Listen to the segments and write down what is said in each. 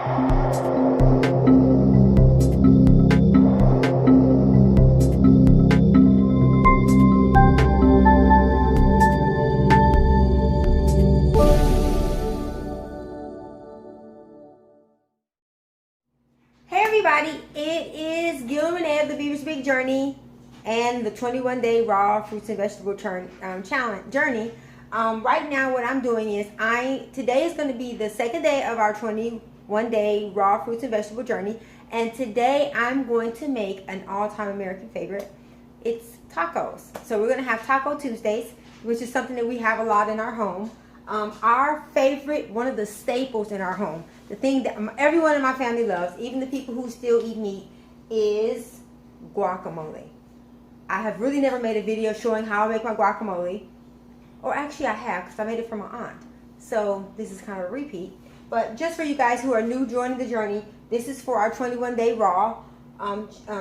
Hey everybody, it is Gil and Renee of the Beaver's Big Journey and the 21-day raw fruits and vegetable challenge journey. Right now what I'm doing is today is going to be the second day of our 21-day raw fruits and vegetable journey, and today I'm going to make an all-time American favorite. It's tacos. So we're going to have Taco Tuesdays, which is something that we have a lot in our home. Our favorite, one of the staples in our home, the thing that everyone in my family loves, even the people who still eat meat, is guacamole. I have really never made a video showing how I make my guacamole. Or actually I have, because I made it for my aunt. So this is kind of a repeat. But just for you guys who are new joining the journey, this is for our 21-day raw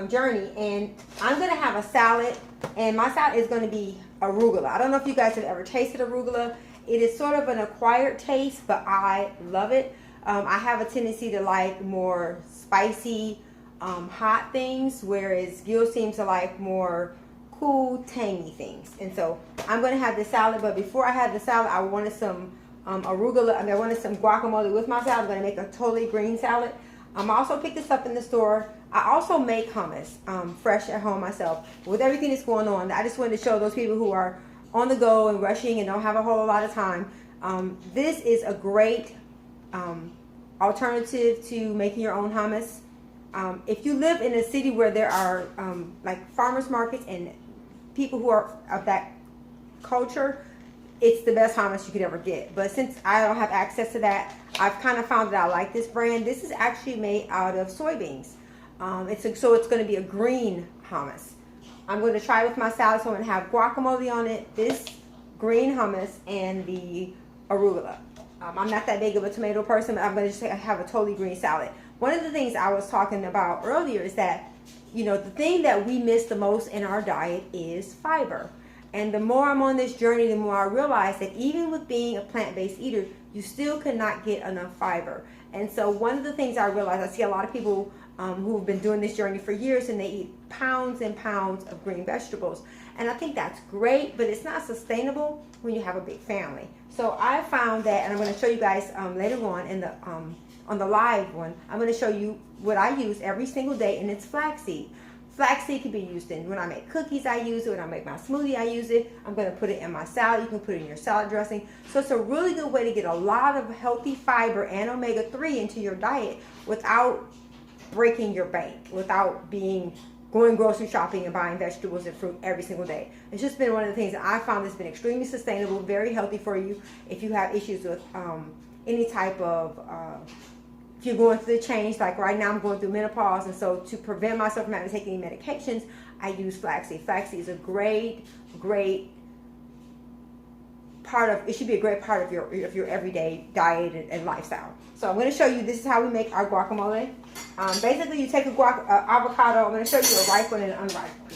journey. And I'm going to have a salad. And my salad is going to be arugula. I don't know if you guys have ever tasted arugula. It is sort of an acquired taste, but I love it. I have a tendency to like more spicy, hot things, whereas Gil seems to like more cool, tangy things. And so I'm going to have the salad, but before I had the salad, I wanted some arugula. I wanted some guacamole with my salad. I'm going to make a totally green salad. I also picked this up in the store. I also make hummus fresh at home myself. With everything that's going on, I just wanted to show those people who are on the go and rushing and don't have a whole lot of time. This is a great alternative to making your own hummus. If you live in a city where there are like farmers markets and people who are of that culture, it's the best hummus you could ever get. But since I don't have access to that, I've kind of found that I like this brand. This is actually made out of soybeans. So it's going to be a green hummus. I'm going to try it with my salad, so I'm going to have guacamole on it, this green hummus, and the arugula. I'm not that big of a tomato person, but I'm going to just have a totally green salad. One of the things I was talking about earlier is that, you know, the thing that we miss the most in our diet is fiber. And the more I'm on this journey, the more I realize that even with being a plant-based eater, you still cannot get enough fiber. And so one of the things I realize, I see a lot of people who've been doing this journey for years, and they eat pounds and pounds of green vegetables. And I think that's great, but it's not sustainable when you have a big family. So I found that, and I'm going to show you guys later on in the on the live one, I'm going to show you what I use every single day, and it's flaxseed. Flaxseed can be used in, when I make cookies, I use it. When I make my smoothie, I use it. I'm going to put it in my salad. You can put it in your salad dressing. So it's a really good way to get a lot of healthy fiber and omega-3 into your diet without breaking your bank, without going grocery shopping and buying vegetables and fruit every single day. It's just been one of the things that I found that's been extremely sustainable, very healthy for you if you have issues with any type of if you're going through the change. Like right now I'm going through menopause, and so to prevent myself from having to take any medications, I use flaxseed. Flaxseed is a great part of, it should be a great part of your everyday diet and lifestyle. So I'm going to show you, this is how we make our guacamole. Basically you take a avocado. I'm going to show you a ripe one and an unripe one.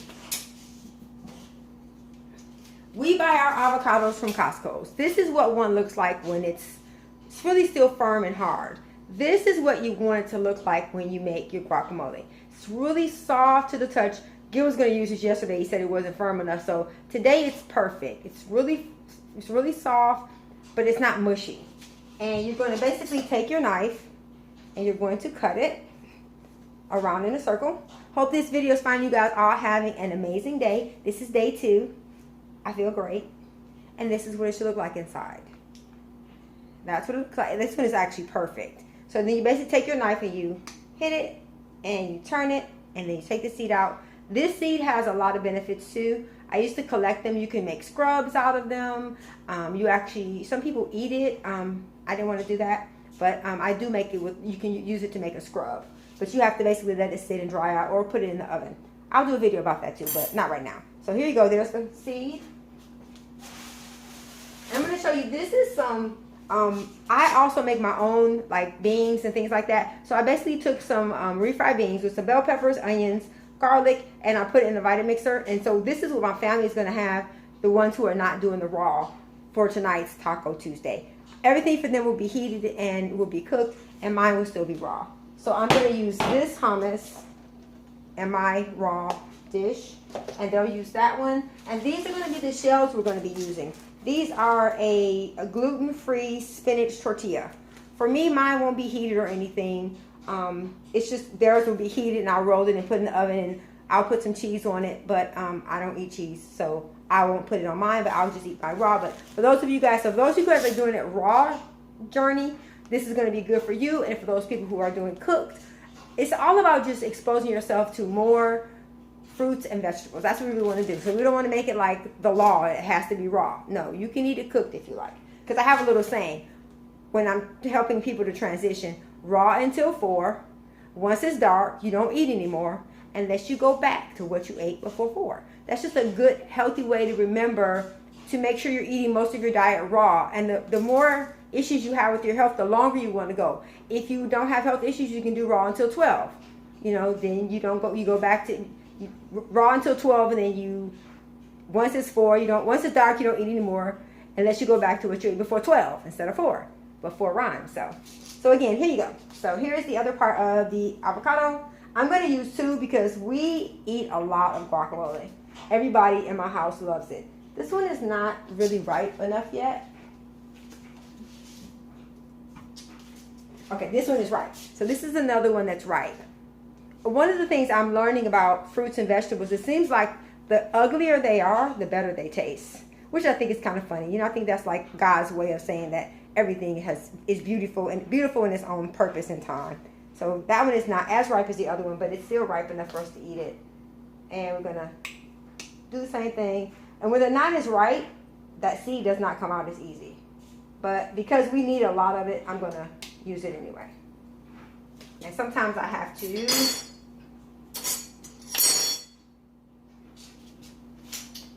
We buy our avocados from Costco. This is what one looks like when it's really still firm and hard. This is what you want it to look like when you make your guacamole. It's really soft to the touch. Gil was going to use this yesterday. He said it wasn't firm enough. So today it's perfect. It's really soft, but it's not mushy. And you're going to basically take your knife and you're going to cut it around in a circle. Hope this video is finding you guys all having an amazing day. This is day 2. I feel great. And this is what it should look like inside. That's what it looks like. This one is actually perfect. So then you basically take your knife and you hit it and you turn it, and then you take the seed out. This seed has a lot of benefits too. I used to collect them. You can make scrubs out of them. Some people eat it. I didn't want to do that, but I do make it with, you can use it to make a scrub. But you have to basically let it sit and dry out or put it in the oven. I'll do a video about that too, but not right now. So here you go. There's the seed. I'm going to show you, this is some, I also make my own like beans and things like that. So I basically took some refried beans with some bell peppers, onions, garlic, and I put it in the Vitamixer. And so this is what my family is going to have, the ones who are not doing the raw, for tonight's Taco Tuesday. everything for them will be heated and will be cooked, and mine will still be raw. So I'm going to use this hummus in my raw dish, and they'll use that one. And these are going to be the shells we're going to be using. These are a gluten-free spinach tortilla. For me, mine won't be heated or anything. It's just theirs will be heated, and I'll roll it and put it in the oven, and I'll put some cheese on it. But I don't eat cheese, so I won't put it on mine, but I'll just eat my raw. But for those of you guys, so those of you guys are doing it raw journey, this is going to be good for you. And for those people who are doing cooked, it's all about just exposing yourself to more fruits and vegetables. That's what we really want to do. So we don't want to make it like the law, it has to be raw. No, you can eat it cooked if you like. Because I have a little saying when I'm helping people to transition: raw until 4. Once it's dark, you don't eat anymore unless you go back to what you ate before 4. That's just a good, healthy way to remember to make sure you're eating most of your diet raw. And the more issues you have with your health, the longer you want to go. If you don't have health issues, you can do raw until 12. Then you don't go. You go back to raw until 12, and then once it's 4, once it's dark, you don't eat anymore unless you go back to what you ate before 12 instead of 4. But 4 rhymes. So again, here you go. So here's the other part of the avocado. I'm going to use 2 because we eat a lot of guacamole. Everybody in my house loves it. This one is not really ripe enough yet. Okay, this one is ripe. So this is another one that's ripe. One of the things I'm learning about fruits and vegetables, it seems like the uglier they are, the better they taste, which I think is kind of funny. I think that's like God's way of saying that everything is beautiful and beautiful in its own purpose and time. So that one is not as ripe as the other one, but it's still ripe enough for us to eat it. And we're gonna do the same thing. And when they're not as ripe, that seed does not come out as easy. But because we need a lot of it, I'm gonna use it anyway. And sometimes I have to.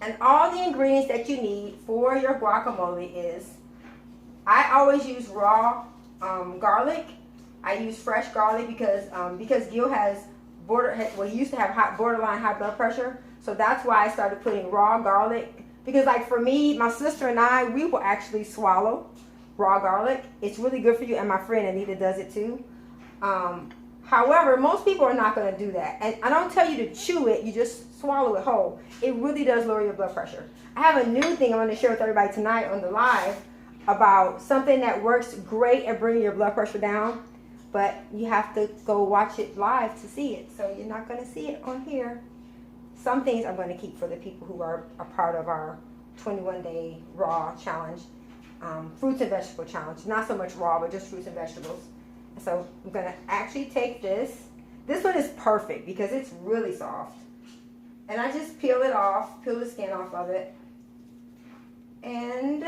And all the ingredients that you need for your guacamole is, I always use raw garlic. I use fresh garlic because Gil he used to have borderline high blood pressure. So that's why I started putting raw garlic. Because like for me, my sister and I, we will actually swallow raw garlic. It's really good for you, and my friend Anita does it too. However, most people are not going to do that. And I don't tell you to chew it, you just swallow it whole. It really does lower your blood pressure. I have a new thing I'm going to share with everybody tonight on the live about something that works great at bringing your blood pressure down. But you have to go watch it live to see it. So you're not going to see it on here. Some things I'm going to keep for the people who are a part of our 21-day raw challenge. Fruits and vegetable challenge. Not so much raw, but just fruits and vegetables. So I'm going to actually take this. This one is perfect because it's really soft. And I just peel it off, peel the skin off of it. And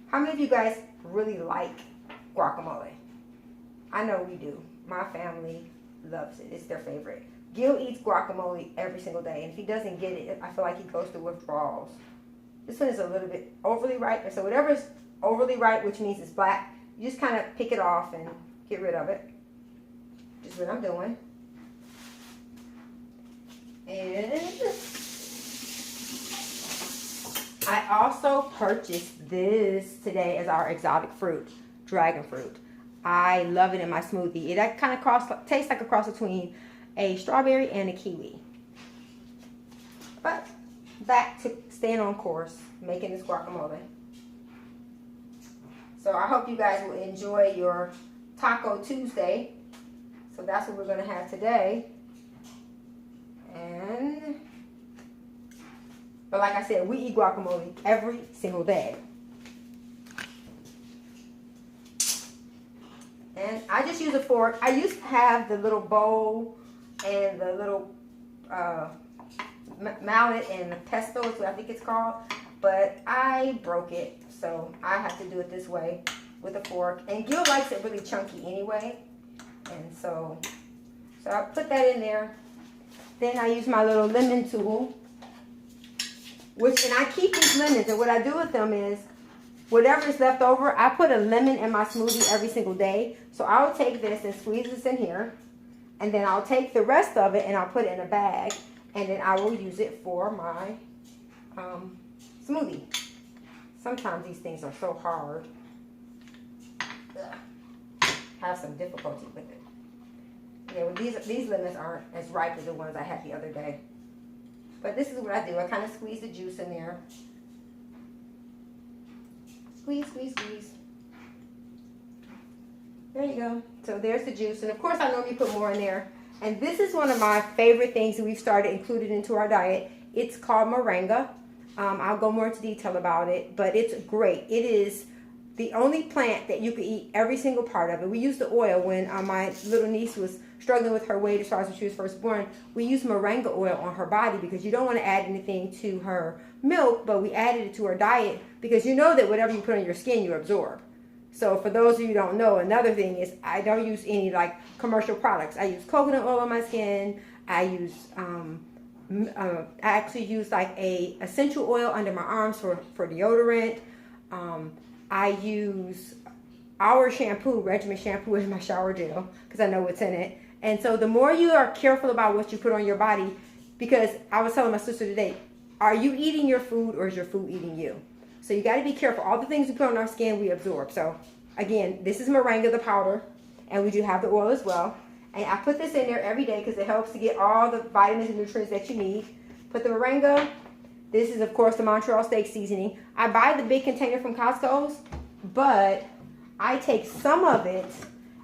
how many of you guys really like guacamole? I know we do. My family loves it. It's their favorite. Gil eats guacamole every single day. And if he doesn't get it, I feel like he goes through withdrawals. This one is a little bit overly ripe. And so whatever is overly ripe, which means it's black, you just kind of pick it off and get rid of it. Just what I'm doing. And I also purchased this today as our exotic fruit, dragon fruit. I love it in my smoothie. It kind of tastes like a cross between a strawberry and a kiwi. But back to staying on course, making this guacamole. So I hope you guys will enjoy your Taco Tuesday. So that's what we're going to have today. But like I said, we eat guacamole every single day. And I just use a fork. I used to have the little bowl and the little mallet and the pesto is what I think it's called. But I broke it, so I have to do it this way with a fork. And Gil likes it really chunky anyway. And so I put that in there. Then I use my little lemon tool. And I keep these lemons, and what I do with them is, whatever is left over, I put a lemon in my smoothie every single day. So I'll take this and squeeze this in here. And then I'll take the rest of it and I'll put it in a bag. And then I will use it for my smoothie. Sometimes these things are so hard. Ugh. Have some difficulty with it. Yeah, well, these lemons aren't as ripe as the ones I had the other day. But this is what I do. I kind of squeeze the juice in there. Squeeze, squeeze, squeeze. There you go. So there's the juice. And of course, I normally put more in there. And this is one of my favorite things that we've started included into our diet. It's called moringa. I'll go more into detail about it, but it's great. It is the only plant that you could eat every single part of it. We used the oil when my little niece was struggling with her weight as far as when she was first born. We used moringa oil on her body because you don't want to add anything to her milk, but we added it to her diet because you know that whatever you put on your skin, you absorb. So for those of you who don't know, another thing is I don't use any like commercial products. I use coconut oil on my skin. I use I actually use like a essential oil under my arms for deodorant. I use our shampoo, Regimen shampoo, in my shower gel because I know what's in it. And so the more you are careful about what you put on your body, because I was telling my sister today, are you eating your food or is your food eating you? So you got to be careful. All the things we put on our skin, we absorb. So again, this is moringa, the powder, and we do have the oil as well. And I put this in there every day because it helps to get all the vitamins and nutrients that you need. Put the moringa. This is, of course, the Montreal steak seasoning. I buy the big container from Costco's, but I take some of it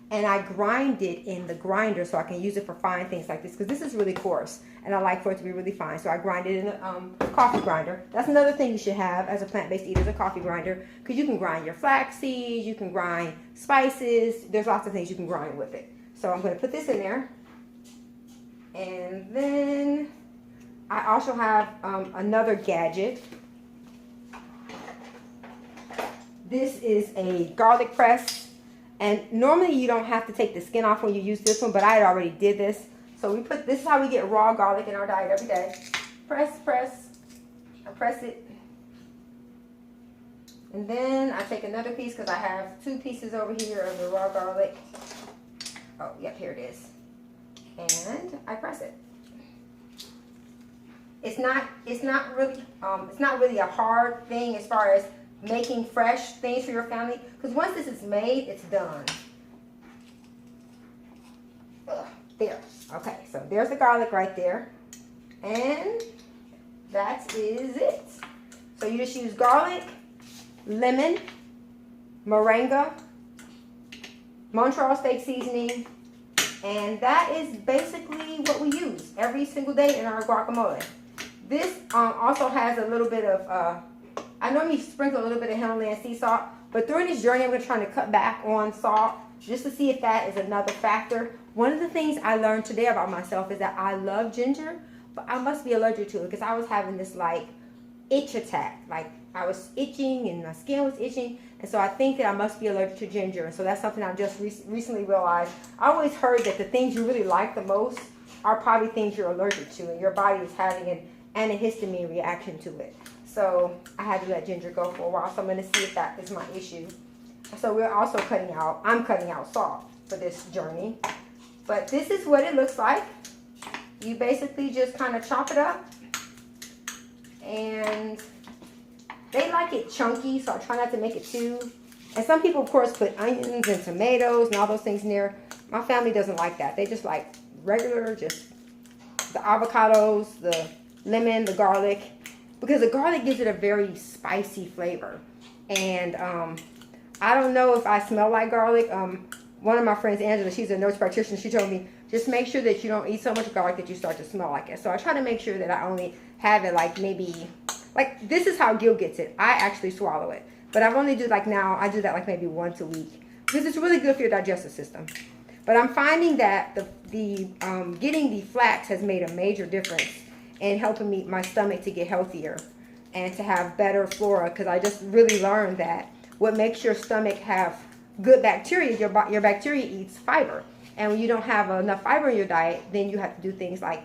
and I grind it in the grinder so I can use it for fine things like this because this is really coarse and I like for it to be really fine. So I grind it in a coffee grinder. That's another thing you should have as a plant-based eater, is a coffee grinder, because you can grind your flax seeds, you can grind spices. There's lots of things you can grind with it. So I'm going to put this in there. And then I also have another gadget. This is a garlic press. And normally you don't have to take the skin off when you use this one, but I had already did this. So this is how we get raw garlic in our diet every day. Press, press. I press it. And then I take another piece because I have 2 pieces over here of the raw garlic. Oh, yep, here it is. And I press it. It's not really a hard thing as far as making fresh things for your family, because once this is made, it's done. There. Okay, so there's the garlic right there. And that is it. So you just use garlic, lemon, moringa, Montreal steak seasoning, and that is basically what we use every single day in our guacamole. This also has a little bit of, I normally sprinkle a little bit of Himalayan sea salt, but during this journey, I'm trying to cut back on salt just to see if that is another factor. One of the things I learned today about myself is that I love ginger, but I must be allergic to it because I was having this like itch attack. Like I was itching and my skin was itching. And so I think that I must be allergic to ginger. And so that's something I just recently realized. I always heard that the things you really like the most are probably things you're allergic to, and your body is having an antihistamine reaction to it. So I had to let ginger go for a while. So I'm going to see if that is my issue. So we're also I'm cutting out salt for this journey. But this is what it looks like. You basically just kind of chop it up. And they like it chunky, so I try not to make it too. And some people, of course, put onions and tomatoes and all those things in there. My family doesn't like that. They just like regular, just the avocados, the lemon, the garlic. Because the garlic gives it a very spicy flavor. And I don't know if I smell like garlic. One of my friends, Angela, she's a nurse practitioner. She told me, just make sure that you don't eat so much garlic that you start to smell like it. So I try to make sure that I only have it like maybe, like this is how Gil gets it. I actually swallow it. But I've only do like now, I do that like maybe once a week. Because it's really good for your digestive system. But I'm finding that getting the flax has made a major difference in helping my stomach to get healthier and to have better flora. Because I just really learned that what makes your stomach have good bacteria, your bacteria eats fiber. And when you don't have enough fiber in your diet, then you have to do things like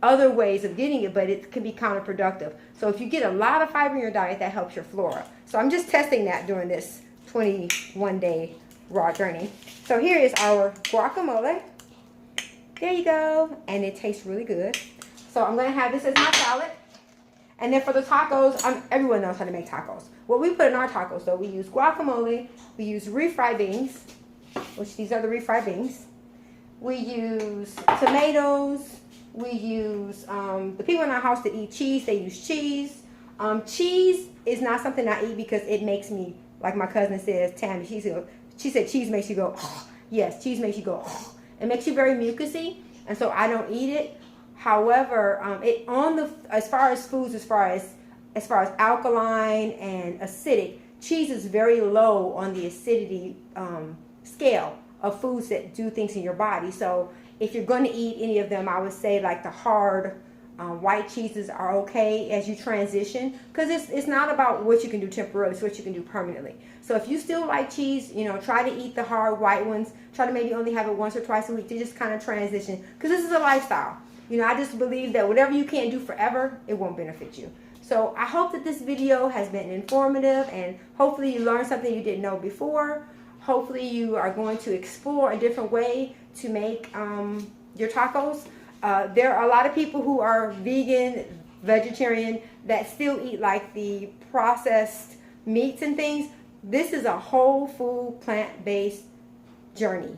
other ways of getting it, but it can be counterproductive. So if you get a lot of fiber in your diet, that helps your flora. So I'm just testing that during this 21-day raw journey. So here is our guacamole. There you go. And it tastes really good. So I'm going to have this as my salad. And then for the tacos, everyone knows how to make tacos. What we put in our tacos, though, we use guacamole, we use refried beans, which these are the refried beans. We use tomatoes. We use, the people in our house that eat cheese, they use cheese. Cheese is not something I eat because it makes me, like my cousin says, Tammy, she said cheese makes you go, oh. Yes, cheese makes you go, oh. It makes you very mucusy, and so I don't eat it. However, as far as foods, as far as alkaline and acidic, cheese is very low on the acidity scale of foods that do things in your body. So if you're going to eat any of them, I would say like the hard white cheeses are okay as you transition, because it's not about what you can do temporarily, it's what you can do permanently. So if you still like cheese, try to eat the hard white ones. Try to maybe only have it once or twice a week to just kind of transition, because this is a lifestyle. I just believe that whatever you can't do forever, it won't benefit you. So I hope that this video has been informative, and hopefully you learned something you didn't know before. Hopefully you are going to explore a different way to make your tacos. There are a lot of people who are vegan, vegetarian, that still eat like the processed meats and things. This is a whole food, plant-based journey.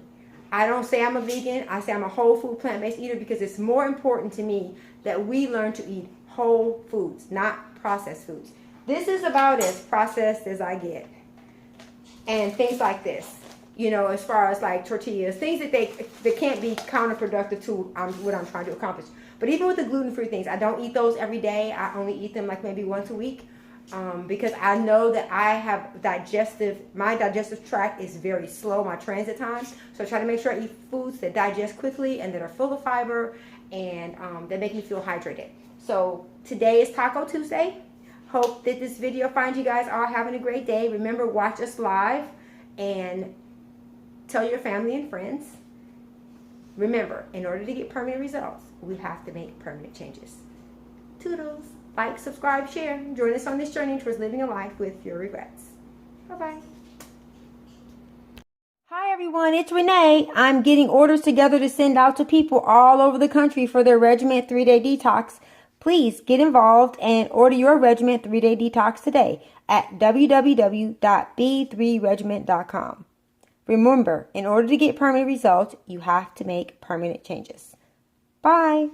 I don't say I'm a vegan. I say I'm a whole food, plant-based eater, because it's more important to me that we learn to eat whole foods, not processed foods. This is about as processed as I get. And things like this, as far as like tortillas, things that can't be counterproductive to what I'm trying to accomplish. But even with the gluten-free things, I don't eat those every day. I only eat them like maybe once a week, because I know that I have my digestive tract is very slow, my transit time. So I try to make sure I eat foods that digest quickly and that are full of fiber and that make me feel hydrated. So today is Taco Tuesday. Hope that this video finds you guys all having a great day. Remember, watch us live and tell your family and friends. Remember, in order to get permanent results, we have to make permanent changes. Toodles. Like, subscribe, share. Join us on this journey towards living a life with fewer regrets. Bye-bye. Hi, everyone. It's Renee. I'm getting orders together to send out to people all over the country for their Regiment 3-Day Detox. Please get involved and order your Regiment 3-Day Detox today at www.b3regiment.com. Remember, in order to get permanent results, you have to make permanent changes. Bye.